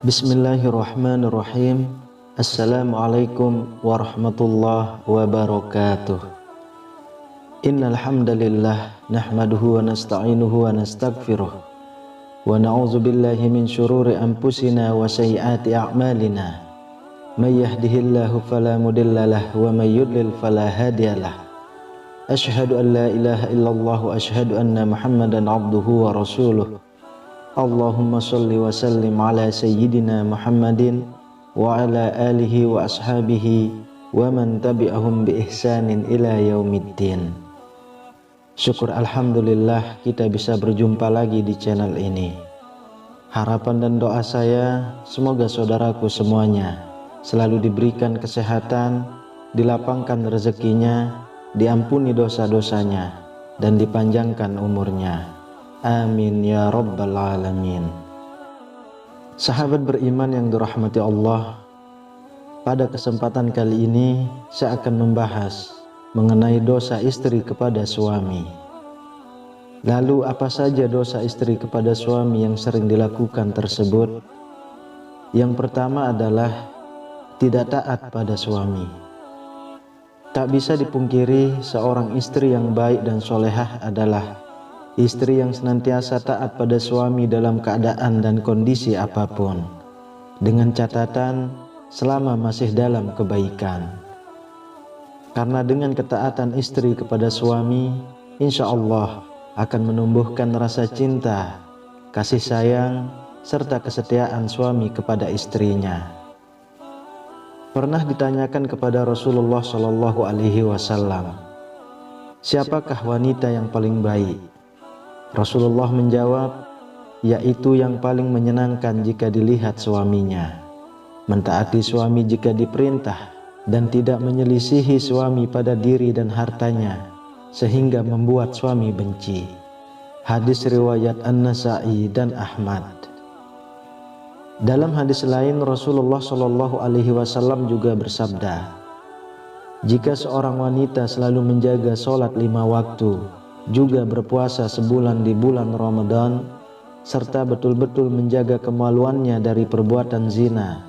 Bismillahirrahmanirrahim. Assalamualaikum warahmatullahi wabarakatuh. Innal hamdalillah nahmaduhu wa nasta'inuhu wa nastaghfiruh wa na'udzu billahi min syururi anfusina wa sayyiati a'malina. May yahdihillahu fala mudhillalah wa may yudlil fala hadiyalah. Asyhadu an la ilaha illallah wa asyhadu anna Muhammadan abduhu wa rasuluh. Allahumma sholli wa sallim ala sayyidina Muhammadin wa ala alihi wa ashabihi wa man tabi'ahum bi ihsanin ila yaumiddin. Syukur alhamdulillah kita bisa berjumpa lagi di channel ini. Harapan dan doa saya semoga saudaraku semuanya selalu diberikan kesehatan, dilapangkan rezekinya, diampuni dosa-dosanya, dan dipanjangkan umurnya. Amin ya rabbal alamin. Sahabat beriman yang dirahmati Allah, pada kesempatan kali ini saya akan membahas mengenai dosa istri kepada suami. Lalu apa saja dosa istri kepada suami yang sering dilakukan tersebut? Yang pertama adalah tidak taat pada suami. Tak bisa dipungkiri seorang istri yang baik dan solehah adalah istri yang senantiasa taat pada suami dalam keadaan dan kondisi apapun, dengan catatan selama masih dalam kebaikan. Karena dengan ketaatan istri kepada suami, insya Allah akan menumbuhkan rasa cinta, kasih sayang, serta kesetiaan suami kepada istrinya. Pernah ditanyakan kepada Rasulullah SAW, siapakah wanita yang paling baik? Rasulullah menjawab, yaitu yang paling menyenangkan jika dilihat suaminya, mentaati suami jika diperintah, dan tidak menyelisihi suami pada diri dan hartanya sehingga membuat suami benci. Hadis riwayat An-Nasa'i dan Ahmad. Dalam hadis lain Rasulullah SAW juga bersabda, jika seorang wanita selalu menjaga sholat 5 waktu, juga berpuasa sebulan di bulan Ramadan, serta betul-betul menjaga kemaluannya dari perbuatan zina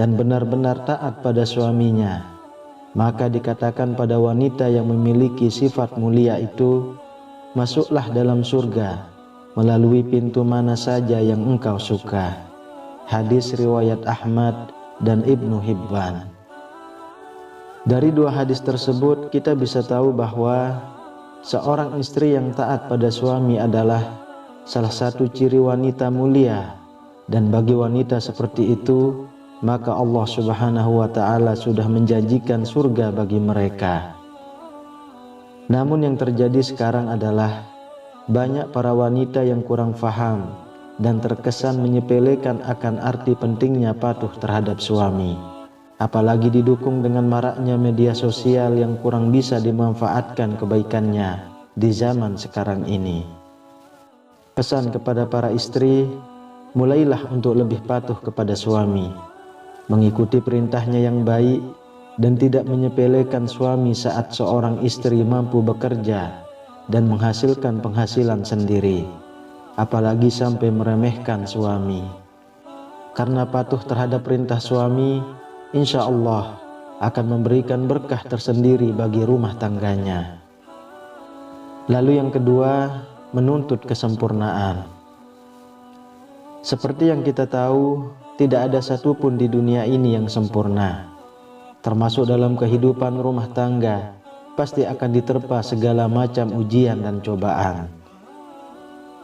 dan benar-benar taat pada suaminya, maka dikatakan pada wanita yang memiliki sifat mulia itu, masuklah dalam surga melalui pintu mana saja yang engkau suka. Hadis riwayat Ahmad dan Ibnu Hibban. Dari dua hadis tersebut kita bisa tahu bahwa seorang istri yang taat pada suami adalah salah satu ciri wanita mulia, dan bagi wanita seperti itu maka Allah Subhanahu wa Ta'ala sudah menjanjikan surga bagi mereka. Namun yang terjadi sekarang adalah banyak para wanita yang kurang faham dan terkesan menyepelekan akan arti pentingnya patuh terhadap suami, apalagi didukung dengan maraknya media sosial yang kurang bisa dimanfaatkan kebaikannya di zaman sekarang ini. Pesan kepada para istri, mulailah untuk lebih patuh kepada suami, mengikuti perintahnya yang baik, dan tidak menyepelekan suami saat seorang istri mampu bekerja dan menghasilkan penghasilan sendiri, apalagi sampai meremehkan suami. Karena patuh terhadap perintah suami, insya Allah akan memberikan berkah tersendiri bagi rumah tangganya. Lalu yang kedua, menuntut kesempurnaan. Seperti yang kita tahu, tidak ada satupun di dunia ini yang sempurna. Termasuk dalam kehidupan rumah tangga, pasti akan diterpa segala macam ujian dan cobaan.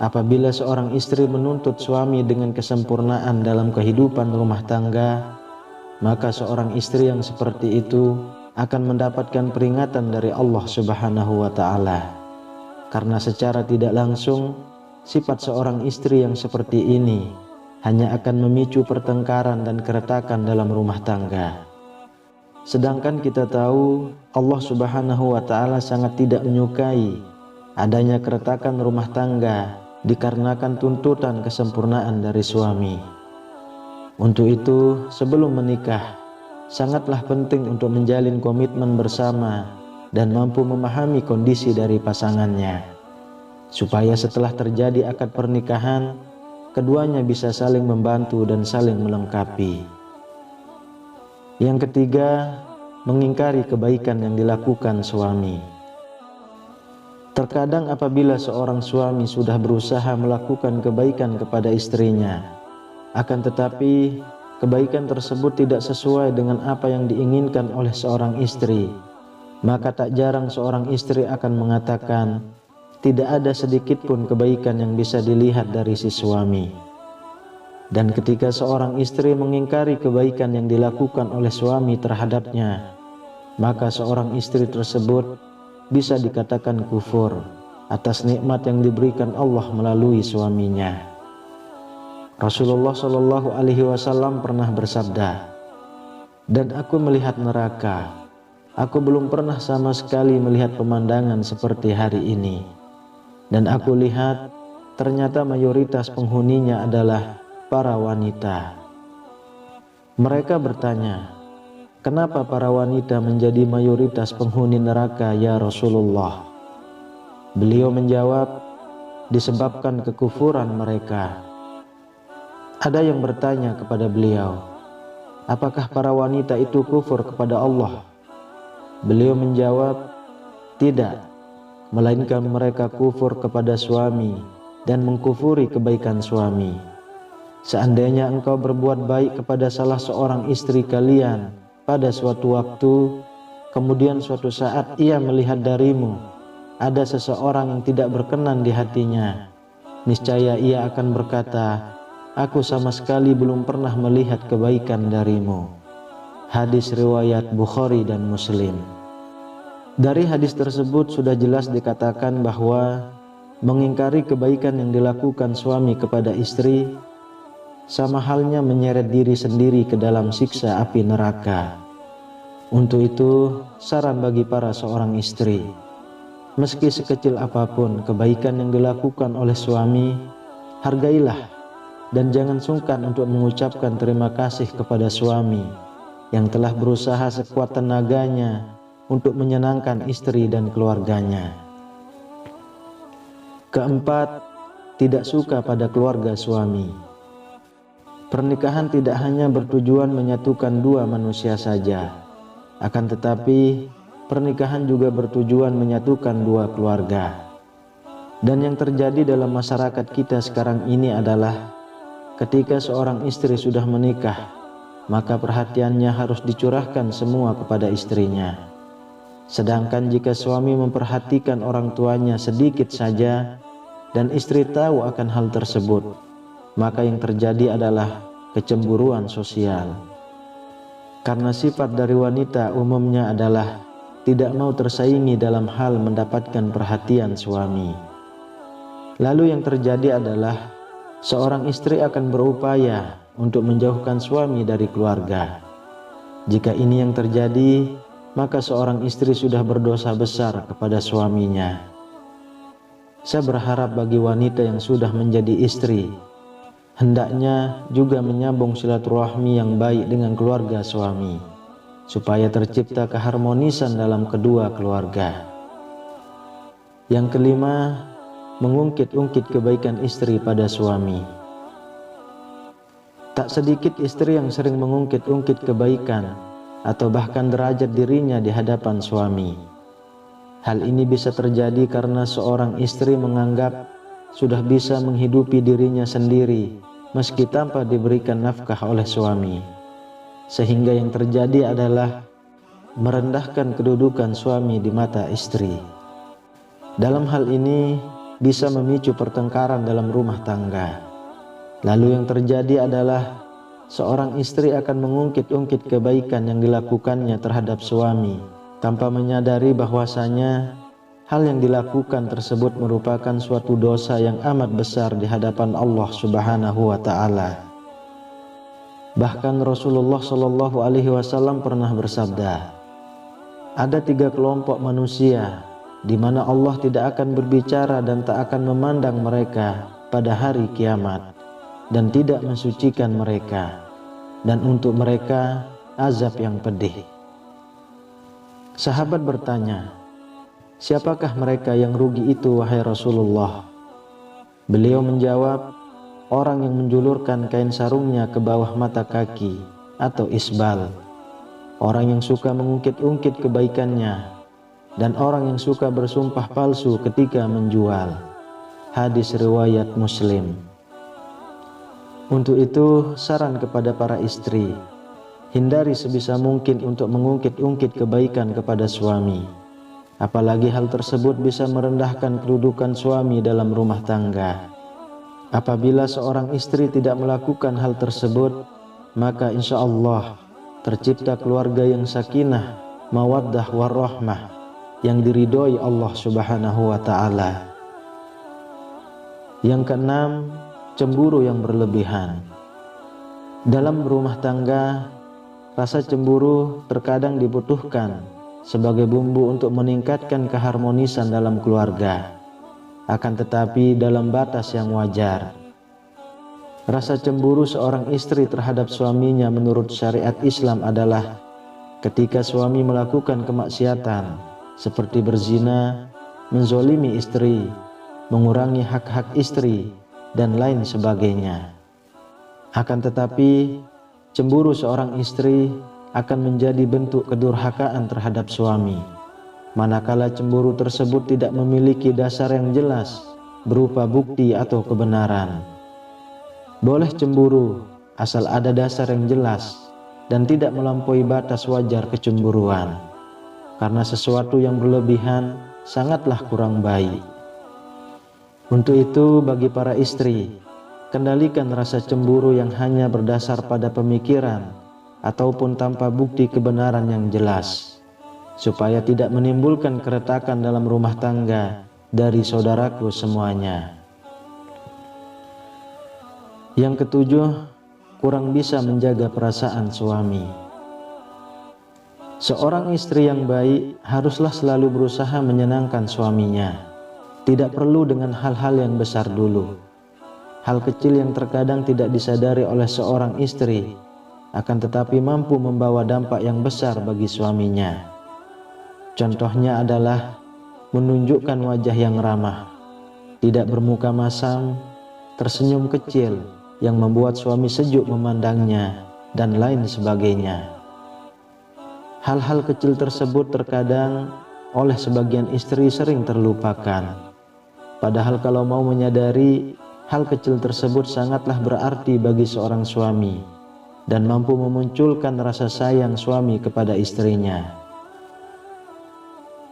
Apabila seorang istri menuntut suami dengan kesempurnaan dalam kehidupan rumah tangga, maka seorang istri yang seperti itu akan mendapatkan peringatan dari Allah Subhanahu wa Ta'ala. Karena secara tidak langsung, sifat seorang istri yang seperti ini hanya akan memicu pertengkaran dan keretakan dalam rumah tangga. Sedangkan kita tahu Allah Subhanahu wa Ta'ala sangat tidak menyukai adanya keretakan rumah tangga dikarenakan tuntutan kesempurnaan dari suami. Untuk itu, sebelum menikah, sangatlah penting untuk menjalin komitmen bersama dan mampu memahami kondisi dari pasangannya, supaya setelah terjadi akad pernikahan, keduanya bisa saling membantu dan saling melengkapi. Yang ketiga, mengingkari kebaikan yang dilakukan suami. Terkadang apabila seorang suami sudah berusaha melakukan kebaikan kepada istrinya, akan tetapi kebaikan tersebut tidak sesuai dengan apa yang diinginkan oleh seorang istri, maka tak jarang seorang istri akan mengatakan, tidak ada sedikit pun kebaikan yang bisa dilihat dari si suami. Dan ketika seorang istri mengingkari kebaikan yang dilakukan oleh suami terhadapnya, maka seorang istri tersebut bisa dikatakan kufur atas nikmat yang diberikan Allah melalui suaminya. Rasulullah Shallallahu Alaihi Wasallam pernah bersabda, dan aku melihat neraka, aku belum pernah sama sekali melihat pemandangan seperti hari ini. Dan aku lihat ternyata mayoritas penghuninya adalah para wanita. Mereka bertanya, kenapa para wanita menjadi mayoritas penghuni neraka ya Rasulullah? Beliau menjawab, disebabkan kekufuran mereka. Ada yang bertanya kepada beliau, apakah para wanita itu kufur kepada Allah? Beliau menjawab, tidak, melainkan mereka kufur kepada suami dan mengkufuri kebaikan suami. Seandainya engkau berbuat baik kepada salah seorang istri kalian pada suatu waktu, kemudian suatu saat ia melihat darimu ada seseorang yang tidak berkenan di hatinya, niscaya ia akan berkata, aku sama sekali belum pernah melihat kebaikan darimu. Hadis riwayat Bukhari dan Muslim. Dari hadis tersebut sudah jelas dikatakan bahwa mengingkari kebaikan yang dilakukan suami kepada istri sama halnya menyeret diri sendiri ke dalam siksa api neraka. Untuk itu, saran bagi para seorang istri, meski sekecil apapun kebaikan yang dilakukan oleh suami, hargailah dan jangan sungkan untuk mengucapkan terima kasih kepada suami yang telah berusaha sekuat tenaganya untuk menyenangkan istri dan keluarganya. Keempat, tidak suka pada keluarga suami. Pernikahan tidak hanya bertujuan menyatukan dua manusia saja, akan tetapi pernikahan juga bertujuan menyatukan dua keluarga. Dan yang terjadi dalam masyarakat kita sekarang ini adalah ketika seorang istri sudah menikah, maka perhatiannya harus dicurahkan semua kepada istrinya. Sedangkan jika suami memperhatikan orang tuanya sedikit saja dan istri tahu akan hal tersebut, maka yang terjadi adalah kecemburuan sosial. Karena sifat dari wanita umumnya adalah tidak mau tersaingi dalam hal mendapatkan perhatian suami. Lalu yang terjadi adalah seorang istri akan berupaya untuk menjauhkan suami dari keluarga. Jika ini yang terjadi, maka seorang istri sudah berdosa besar kepada suaminya. Saya berharap bagi wanita yang sudah menjadi istri, hendaknya juga menyambung silaturahmi yang baik dengan keluarga suami, supaya tercipta keharmonisan dalam kedua keluarga. Yang kelima, mengungkit-ungkit kebaikan istri pada suami. Tak sedikit istri yang sering mengungkit-ungkit kebaikan atau bahkan derajat dirinya di hadapan suami. Hal ini bisa terjadi karena seorang istri menganggap sudah bisa menghidupi dirinya sendiri meski tanpa diberikan nafkah oleh suami, sehingga yang terjadi adalah merendahkan kedudukan suami di mata istri. Dalam hal ini bisa memicu pertengkaran dalam rumah tangga. Lalu yang terjadi adalah seorang istri akan mengungkit-ungkit kebaikan yang dilakukannya terhadap suami tanpa menyadari bahwasanya hal yang dilakukan tersebut merupakan suatu dosa yang amat besar di hadapan Allah Subhanahu wa Ta'ala. Bahkan Rasulullah Shallallahu Alaihi Wasallam pernah bersabda, ada 3 kelompok manusia di mana Allah tidak akan berbicara dan tak akan memandang mereka pada hari kiamat dan tidak mensucikan mereka, dan untuk mereka azab yang pedih. Sahabat bertanya, siapakah mereka yang rugi itu wahai Rasulullah? Beliau menjawab, orang yang menjulurkan kain sarungnya ke bawah mata kaki atau isbal, orang yang suka mengungkit-ungkit kebaikannya, dan orang yang suka bersumpah palsu ketika menjual. Hadis riwayat Muslim. Untuk itu, saran kepada para istri, hindari sebisa mungkin untuk mengungkit-ungkit kebaikan kepada suami. Apalagi hal tersebut bisa merendahkan kedudukan suami dalam rumah tangga. Apabila seorang istri tidak melakukan hal tersebut, maka insya Allah tercipta keluarga yang sakinah, mawaddah warahmah, yang diridhoi Allah Subhanahu wa ta'ala. Yang keenam, cemburu yang berlebihan. Dalam berumah tangga, rasa cemburu terkadang dibutuhkan sebagai bumbu untuk meningkatkan keharmonisan dalam keluarga, akan tetapi dalam batas yang wajar. Rasa cemburu seorang istri terhadap suaminya menurut syariat Islam adalah ketika suami melakukan kemaksiatan seperti berzina, menzolimi istri, mengurangi hak-hak istri, dan lain sebagainya. Akan tetapi, cemburu seorang istri akan menjadi bentuk kedurhakaan terhadap suami, manakala cemburu tersebut tidak memiliki dasar yang jelas berupa bukti atau kebenaran. Boleh cemburu asal ada dasar yang jelas dan tidak melampaui batas wajar kecemburuan, karena sesuatu yang berlebihan sangatlah kurang baik. Untuk itu, bagi para istri, kendalikan rasa cemburu yang hanya berdasar pada pemikiran ataupun tanpa bukti kebenaran yang jelas, supaya tidak menimbulkan keretakan dalam rumah tangga dari saudaraku semuanya. Yang ketujuh, kurang bisa menjaga perasaan suami. Seorang istri yang baik haruslah selalu berusaha menyenangkan suaminya. Tidak perlu dengan hal-hal yang besar dulu. Hal kecil yang terkadang tidak disadari oleh seorang istri, akan tetapi mampu membawa dampak yang besar bagi suaminya. Contohnya adalah menunjukkan wajah yang ramah, tidak bermuka masam, tersenyum kecil yang membuat suami sejuk memandangnya, dan lain sebagainya. Hal-hal kecil tersebut terkadang oleh sebagian istri sering terlupakan. Padahal kalau mau menyadari, hal kecil tersebut sangatlah berarti bagi seorang suami dan mampu memunculkan rasa sayang suami kepada istrinya.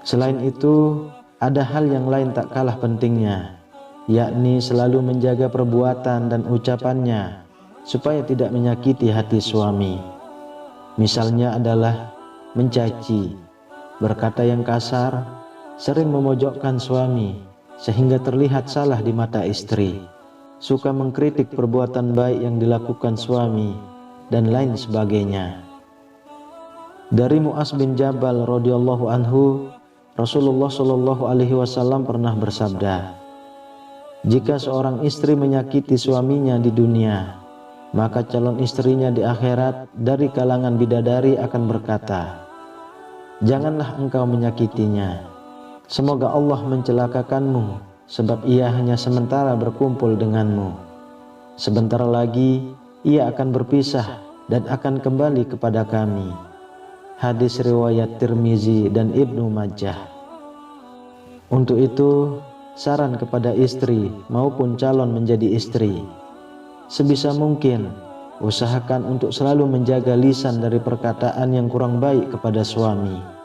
Selain itu, ada hal yang lain tak kalah pentingnya, yakni selalu menjaga perbuatan dan ucapannya supaya tidak menyakiti hati suami. Misalnya adalah mencaci, berkata yang kasar, sering memojokkan suami sehingga terlihat salah di mata istri, suka mengkritik perbuatan baik yang dilakukan suami, dan lain sebagainya. Dari Mu'adz bin Jabal radhiyallahu anhu, Rasulullah shallallahu alaihi wasallam pernah bersabda, jika seorang istri menyakiti suaminya di dunia, maka calon istrinya di akhirat dari kalangan bidadari akan berkata, janganlah engkau menyakitinya. Semoga Allah mencelakakanmu, sebab ia hanya sementara berkumpul denganmu. Sebentar lagi ia akan berpisah dan akan kembali kepada kami. Hadis riwayat Tirmizi dan Ibnu Majah. Untuk itu, saran kepada istri maupun calon menjadi istri, sebisa mungkin usahakan untuk selalu menjaga lisan dari perkataan yang kurang baik kepada suami.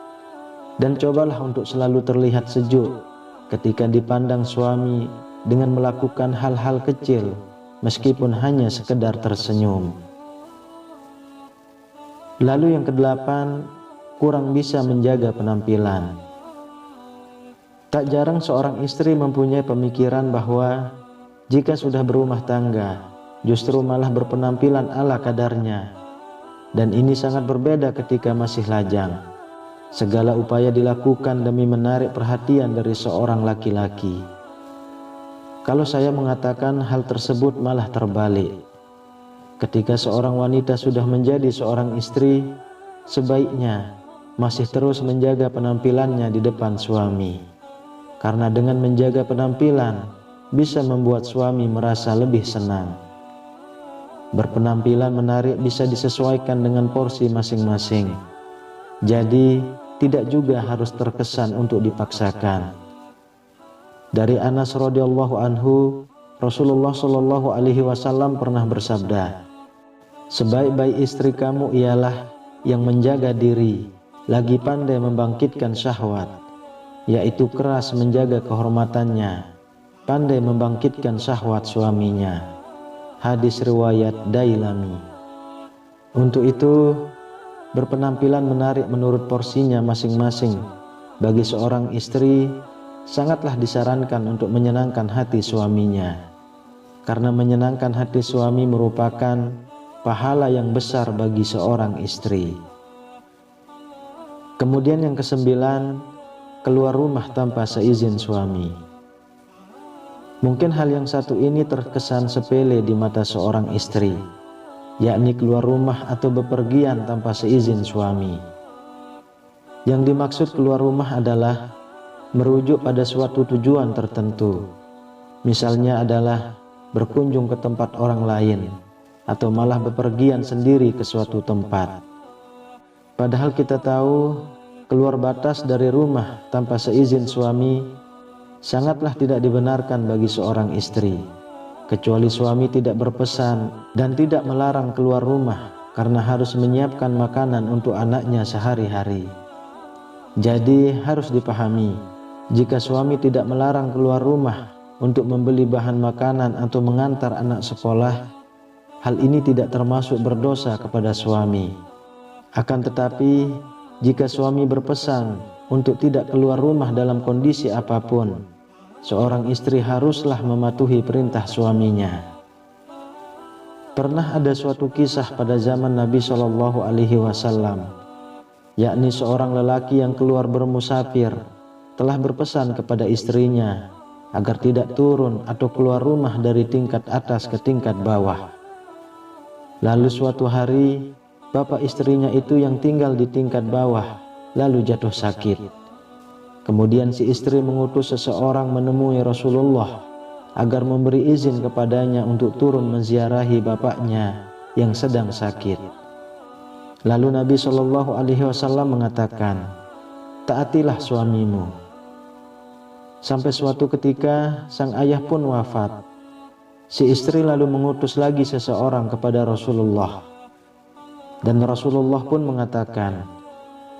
Dan cobalah untuk selalu terlihat sejuk ketika dipandang suami dengan melakukan hal-hal kecil, meskipun hanya sekedar tersenyum. Lalu yang kedelapan, kurang bisa menjaga penampilan. Tak jarang seorang istri mempunyai pemikiran bahwa jika sudah berumah tangga, justru malah berpenampilan ala kadarnya. Dan ini sangat berbeda ketika masih lajang. Segala upaya dilakukan demi menarik perhatian dari seorang laki-laki. Kalau saya mengatakan hal tersebut malah terbalik. Ketika seorang wanita sudah menjadi seorang istri, sebaiknya masih terus menjaga penampilannya di depan suami. Karena dengan menjaga penampilan bisa membuat suami merasa lebih senang. Berpenampilan menarik bisa disesuaikan dengan porsi masing-masing. Jadi, tidak juga harus terkesan untuk dipaksakan. Dari Anas radhiyallahu anhu, Rasulullah shallallahu alaihi wasallam pernah bersabda, "Sebaik-baik istri kamu ialah yang menjaga diri, lagi pandai membangkitkan syahwat, yaitu keras menjaga kehormatannya, pandai membangkitkan syahwat suaminya." Hadis riwayat Dailami. Untuk itu, berpenampilan menarik menurut porsinya masing-masing bagi seorang istri sangatlah disarankan untuk menyenangkan hati suaminya, karena menyenangkan hati suami merupakan pahala yang besar bagi seorang istri. Kemudian yang kesembilan, keluar rumah tanpa seizin suami. Mungkin hal yang satu ini terkesan sepele di mata seorang istri, yakni keluar rumah atau bepergian tanpa seizin suami. Yang dimaksud keluar rumah adalah merujuk pada suatu tujuan tertentu. Misalnya adalah berkunjung ke tempat orang lain, atau malah bepergian sendiri ke suatu tempat. Padahal kita tahu keluar batas dari rumah tanpa seizin suami sangatlah tidak dibenarkan bagi seorang istri, kecuali suami tidak berpesan dan tidak melarang keluar rumah karena harus menyiapkan makanan untuk anaknya sehari-hari. Jadi harus dipahami, jika suami tidak melarang keluar rumah untuk membeli bahan makanan atau mengantar anak sekolah, hal ini tidak termasuk berdosa kepada suami. Akan tetapi, jika suami berpesan untuk tidak keluar rumah dalam kondisi apapun, seorang istri haruslah mematuhi perintah suaminya. Pernah ada suatu kisah pada zaman Nabi Shallallahu Alaihi Wasallam, yakni seorang lelaki yang keluar bermusafir telah berpesan kepada istrinya agar tidak turun atau keluar rumah dari tingkat atas ke tingkat bawah. Lalu suatu hari, bapak istrinya itu yang tinggal di tingkat bawah lalu jatuh sakit. Kemudian si istri mengutus seseorang menemui Rasulullah agar memberi izin kepadanya untuk turun menziarahi bapaknya yang sedang sakit. Lalu Nabi Shallallahu Alaihi Wasallam mengatakan, "Taatilah suamimu." Sampai suatu ketika sang ayah pun wafat. Si istri lalu mengutus lagi seseorang kepada Rasulullah, dan Rasulullah pun mengatakan,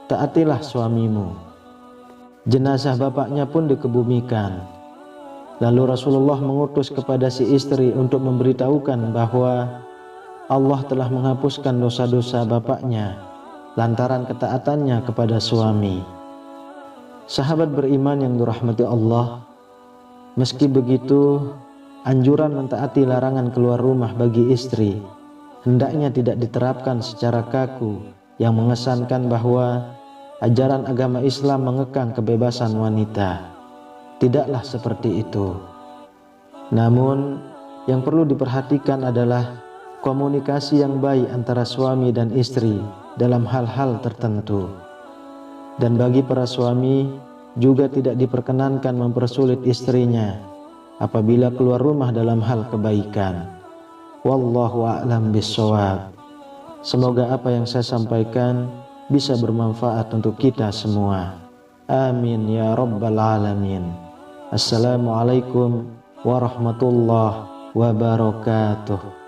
"Taatilah suamimu." Jenazah bapaknya pun dikebumikan. Lalu Rasulullah mengutus kepada si istri untuk memberitahukan bahwa Allah telah menghapuskan dosa-dosa bapaknya lantaran ketaatannya kepada suami. Sahabat beriman yang dirahmati Allah, meski begitu, anjuran mentaati larangan keluar rumah bagi istri hendaknya tidak diterapkan secara kaku yang mengesankan bahwa ajaran agama Islam mengekang kebebasan wanita. Tidaklah seperti itu. Namun, yang perlu diperhatikan adalah komunikasi yang baik antara suami dan istri dalam hal-hal tertentu. Dan bagi para suami juga tidak diperkenankan mempersulit istrinya apabila keluar rumah dalam hal kebaikan. Wallahu a'lam bishawab. Semoga apa yang saya sampaikan bisa bermanfaat untuk kita semua. Amin ya rabbal alamin. Assalamualaikum warahmatullahi wabarakatuh.